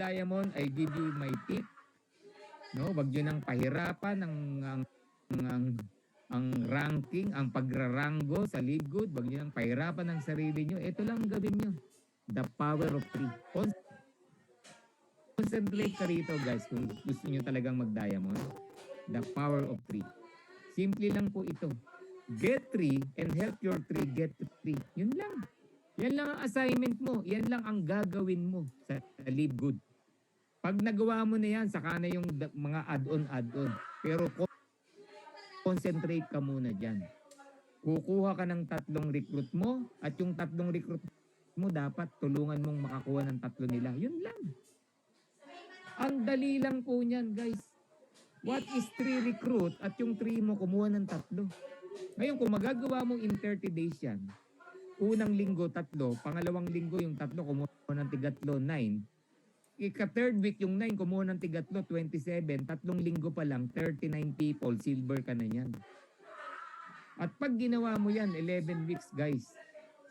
mag-diamond, I give you my tip. No, wag niyo nang pahirapan ang ranking, ang pagraranggo sa Live Good. Wag niyo nang pahirapan ang sarili niyo. Ito lang gawin niyo. The power of 3. Concentrate ka rito, guys, kung gusto niyo talagang mag-diamond. The power of 3. Simple lang po ito. Get 3 and help your 3 get 3. Yun lang. Yan lang ang assignment mo. Yan lang ang gagawin mo sa Live Good. Pag nagawa mo na yan, saka na yung mga add-on. Pero concentrate ka muna dyan. Kukuha ka ng 3 recruit mo at yung 3 recruit mo dapat tulungan mong makakuha ng 3 nila. Yun lang. Ang dali lang po niyan, guys. What is 3 recruit at yung 3 mo kumuha ng 3? Ngayon, kung magagawa mong in 30 days yan, unang linggo 3, pangalawang linggo yung 3 kumuha ng tigatlo 9. Ika-third week yung 9 kumuha ng tigatlo 27, 3 linggo pa lang 39 people, silver ka na yan. At pag ginawa mo yan 11 weeks, guys,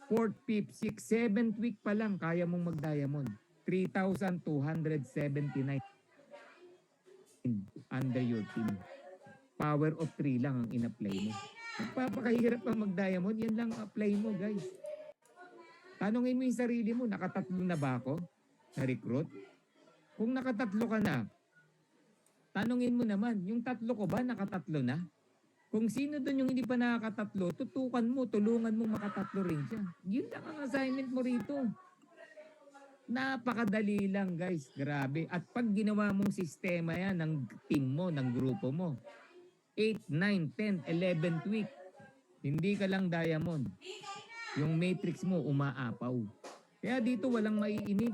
4th, 5th, 6th, 7th week pa lang kaya mong mag-diamond. 3,279 under your team. Power of 3 lang ang in-apply mo. Magpapakahirap ang mag-diamond, yan lang apply mo, guys. Tanungin mo yung sarili mo, nakatatlo na ba ako na recruit? Kung nakatatlo ka na, tanungin mo naman, yung 3 ko ba nakatatlo na? Kung sino doon yung hindi pa nakakatatlo, tutukan mo, tulungan mo makatatlo rin siya. Yun lang ang assignment mo rito. Napakadali lang, guys. Grabe. At pag ginawa mong sistema yan ng team mo, ng grupo mo, 8, 9, 10, 11th week, hindi ka lang diamond. Yung matrix mo umaapaw. Kaya dito walang maiinip.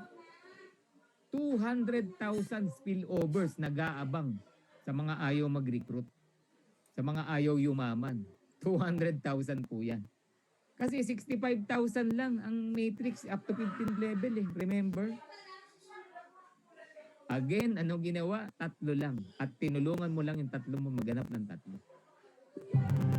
200,000 spillovers nag-aabang sa mga ayaw mag-recruit. Sa mga ayaw yumaman. 200,000 po yan. Kasi 65,000 lang ang matrix up to 15th level eh. Remember? Again, ano ginawa? 3 lang. At tinulungan mo lang yung 3 mo maganap ng 3.